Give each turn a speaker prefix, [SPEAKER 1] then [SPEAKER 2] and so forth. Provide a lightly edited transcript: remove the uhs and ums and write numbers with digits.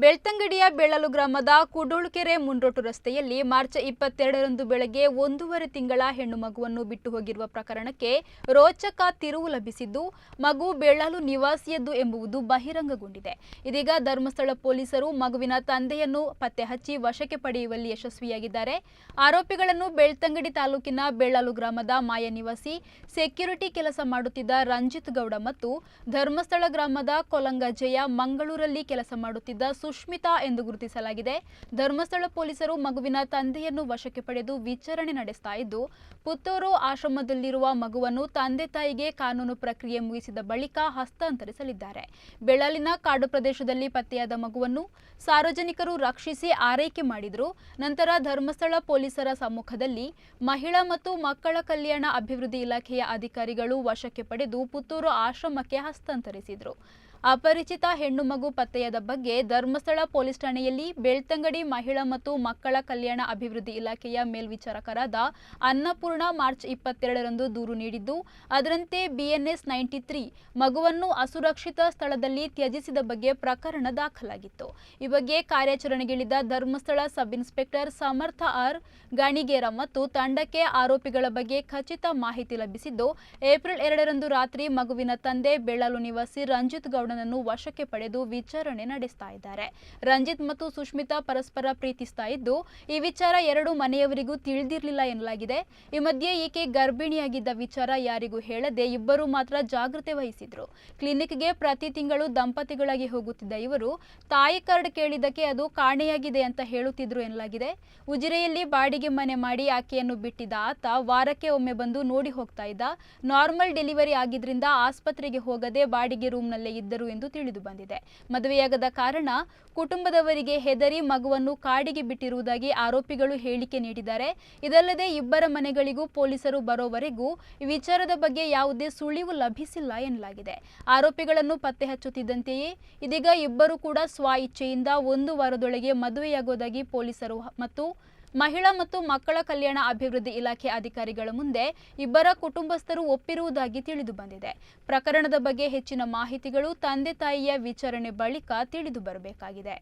[SPEAKER 1] ಬೆಳ್ತಂಗಡಿಯ ಬೆಳ್ಳಲು ಗ್ರಾಮದ ಕುಡೋಳ್ಕೆರೆ ಮುಂಡ್ರೋಟು ರಸ್ತೆಯಲ್ಲಿ ಮಾರ್ಚ್ 22ರಂದು ಬೆಳಗ್ಗೆ 1.5 ತಿಂಗಳ ಹೆಣ್ಣು ಮಗುವನ್ನು ಬಿಟ್ಟು ಹೋಗಿರುವ ಪ್ರಕರಣಕ್ಕೆ ರೋಚಕ ತಿರುವು ಲಭಿಸಿದ್ದು, ಮಗು ಬೆಳ್ಳಲು ನಿವಾಸಿಯದ್ದು ಎಂಬುದು ಬಹಿರಂಗಗೊಂಡಿದೆ. ಇದೀಗ ಧರ್ಮಸ್ಥಳ ಪೊಲೀಸರು ಮಗುವಿನ ತಂದೆಯನ್ನು ಪತ್ತೆ ಹಚ್ಚಿ ವಶಕ್ಕೆ ಪಡೆಯುವಲ್ಲಿ ಯಶಸ್ವಿಯಾಗಿದ್ದಾರೆ. ಆರೋಪಿಗಳನ್ನು ಬೆಳ್ತಂಗಡಿ ತಾಲೂಕಿನ ಬೆಳ್ಳಲು ಗ್ರಾಮದ ಮಾಯ ನಿವಾಸಿ ಸೆಕ್ಯೂರಿಟಿ ಕೆಲಸ ಮಾಡುತ್ತಿದ್ದ ರಂಜಿತ್ ಗೌಡ ಮತ್ತು ಧರ್ಮಸ್ಥಳ ಗ್ರಾಮದ ಕೊಲಂಗಜೆಯ ಮಂಗಳೂರಲ್ಲಿ ಕೆಲಸ ಮಾಡುತ್ತಿದ್ದ ಸುಷ್ಮಿತಾ ಎಂದು ಗುರುತಿಸಲಾಗಿದೆ. ಧರ್ಮಸ್ಥಳ ಪೊಲೀಸರು ಮಗುವಿನ ತಂದೆಯನ್ನು ವಶಕ್ಕೆ ಪಡೆದು ವಿಚಾರಣೆ ನಡೆಸ್ತಾ ಇದ್ದು, ಪುತ್ತೂರು ಆಶ್ರಮದಲ್ಲಿರುವ ಮಗುವನ್ನು ತಂದೆ ತಾಯಿಗೆ ಕಾನೂನು ಪ್ರಕ್ರಿಯೆ ಮುಗಿಸಿದ ಬಳಿಕ ಹಸ್ತಾಂತರಿಸಲಿದ್ದಾರೆ. ಬೆಳ್ಳಲಿನ ಕಾಡು ಪ್ರದೇಶದಲ್ಲಿ ಪತ್ತೆಯಾದ ಮಗುವನ್ನು ಸಾರ್ವಜನಿಕರು ರಕ್ಷಿಸಿ ಆರೈಕೆ ಮಾಡಿದರು. ನಂತರ ಧರ್ಮಸ್ಥಳ ಪೊಲೀಸರ ಸಮ್ಮುಖದಲ್ಲಿ ಮಹಿಳಾ ಮತ್ತು ಮಕ್ಕಳ ಕಲ್ಯಾಣ ಅಭಿವೃದ್ಧಿ ಇಲಾಖೆಯ ಅಧಿಕಾರಿಗಳು ವಶಕ್ಕೆ ಪಡೆದು ಪುತ್ತೂರು ಆಶ್ರಮಕ್ಕೆ ಹಸ್ತಾಂತರಿಸಿದರು. ಅಪರಿಚಿತ ಹೆಣ್ಣು ಮಗು ಪತ್ತೆಯಾದ ಬಗ್ಗೆ ಧರ್ಮಸ್ಥಳ ಪೊಲೀಸ್ ಠಾಣೆಯಲ್ಲಿ ಬೆಳ್ತಂಗಡಿ ಮಹಿಳಾ ಮತ್ತು ಮಕ್ಕಳ ಕಲ್ಯಾಣ ಅಭಿವೃದ್ಧಿ ಇಲಾಖೆಯ ಮೇಲ್ವಿಚಾರಕರಾದ ಅನ್ನಪೂರ್ಣ ಮಾರ್ಚ್ 22ರಂದು ದೂರು ನೀಡಿದ್ದು, ಅದರಂತೆ BNS 93 ಮಗುವನ್ನು ಅಸುರಕ್ಷಿತ ಸ್ಥಳದಲ್ಲಿ ತ್ಯಜಿಸಿದ ಬಗ್ಗೆ ಪ್ರಕರಣ ದಾಖಲಾಗಿತ್ತು. ಈ ಬಗ್ಗೆ ಕಾರ್ಯಾಚರಣೆಗಿಳಿದ ಧರ್ಮಸ್ಥಳ ಸಬ್ ಇನ್ಸ್ಪೆಕ್ಟರ್ ಸಮರ್ಥ ಆರ್ ಗಾಣಿಗೇರ ಮತ್ತು ತಂಡಕ್ಕೆ ಆರೋಪಿಗಳ ಬಗ್ಗೆ ಖಚಿತ ಮಾಹಿತಿ ಲಭಿಸಿದ್ದು, ಏಪ್ರಿಲ್ 2ರಂದು ರಾತ್ರಿ ಮಗುವಿನ ತಂದೆ ಬೆಳ್ಳಲು ನಿವಾಸಿ ರಂಜಿತ್ ಗೌಡನನ್ನು ವಶಕ್ಕೆ ಪಡೆದು ವಿಚಾರಣೆ ನಡೆಸ್ತಾ ಇದ್ದಾರೆ. ರಂಜಿತ್ ಮತ್ತು ಸುಷ್ಮಿತಾ ಪರಸ್ಪರ ಪ್ರೀತಿಸ್ತಾ ಇದ್ದು, ಈ ವಿಚಾರ ಎರಡು ಮನೆಯವರಿಗೂ ತಿಳಿದಿರಲಿಲ್ಲ ಎನ್ನಲಾಗಿದೆ. ಈ ಮಧ್ಯೆ ಈಕೆ ಗರ್ಭಿಣಿಯಾಗಿದ್ದ ವಿಚಾರ ಯಾರಿಗೂ ಹೇಳದೆ ಇಬ್ಬರು ಮಾತ್ರ ಜಾಗೃತೆ ವಹಿಸಿದ್ರು. ಕ್ಲಿನಿಕ್ಗೆ ಪ್ರತಿ ತಿಂಗಳು ದಂಪತಿಗಳಾಗಿ ಹೋಗುತ್ತಿದ್ದ ಇವರು ತಾಯಿ ಕಾರ್ಡ್ ಕೇಳಿದ್ದಕ್ಕೆ ಅದು ಕಾಣೆಯಾಗಿದೆ ಅಂತ ಹೇಳುತ್ತಿದ್ರು ಎನ್ನಲಾಗಿದೆ. ಉಜಿರೆಯಲ್ಲಿ ಬಾಡಿಗೆ ಮನೆ ಮಾಡಿ ಆಕೆಯನ್ನು ಬಿಟ್ಟಿದ್ದ ಆತ ವಾರಕ್ಕೆ ಒಮ್ಮೆ ಬಂದು ನೋಡಿ ಹೋಗ್ತಾ ಇದ್ದ. ನಾರ್ಮಲ್ ಡೆಲಿವರಿ ಆಗಿದ್ರಿಂದ ಆಸ್ಪತ್ರೆಗೆ ಹೋಗದೆ ಬಾಡಿಗೆ ರೂಮ್ನಲ್ಲೇ ಇದ್ದರು ಎಂದು ತಿಳಿದು ಬಂದಿದೆ. ಮದುವೆಯಾಗದ ಕಾರಣ ಕುಟುಂಬದವರಿಗೆ ಹೆದರಿ ಮಗುವನ್ನು ಕಾಡಿಗೆ ಬಿಟ್ಟಿರುವುದಾಗಿ ಆರೋಪಿಗಳು ಹೇಳಿಕೆ ನೀಡಿದ್ದಾರೆ. ಇದಲ್ಲದೆ ಇಬ್ಬರ ಮನೆಗಳಿಗೂ ಪೊಲೀಸರು ಬರೋವರೆಗೂ ಈ ವಿಚಾರದ ಬಗ್ಗೆ ಯಾವುದೇ ಸುಳಿವು ಲಭಿಸಿಲ್ಲ ಎನ್ನಲಾಗಿದೆ. ಆರೋಪಿಗಳನ್ನು ಪತ್ತೆ ಹಚ್ಚುತ್ತಿದ್ದಂತೆಯೇ ಇದೀಗ ಇಬ್ಬರು ಕೂಡ ಸ್ವ ಇಚ್ಛೆಯಿಂದ 1 ವಾರದೊಳಗೆ ಮದುವೆಯಾಗುವುದಾಗಿ ಪೊಲೀಸರು ಮತ್ತು ಮಹಿಳಾ ಮತ್ತು ಮಕ್ಕಳ ಕಲ್ಯಾಣ ಅಭಿವೃದ್ಧಿ ಇಲಾಖೆ ಅಧಿಕಾರಿಗಳ ಮುಂದೆ ಇಬ್ಬರ ಕುಟುಂಬಸ್ಥರು ಒಪ್ಪಿರುವುದಾಗಿ ತಿಳಿದು ಬಂದಿದೆ. ಪ್ರಕರಣದ ಬಗ್ಗೆ ಹೆಚ್ಚಿನ ಮಾಹಿತಿಗಳು ತಂದೆ ತಾಯಿಯ ವಿಚಾರಣೆ ಬಳಿಕ ತಿಳಿದು ಬರಬೇಕಾಗಿದೆ.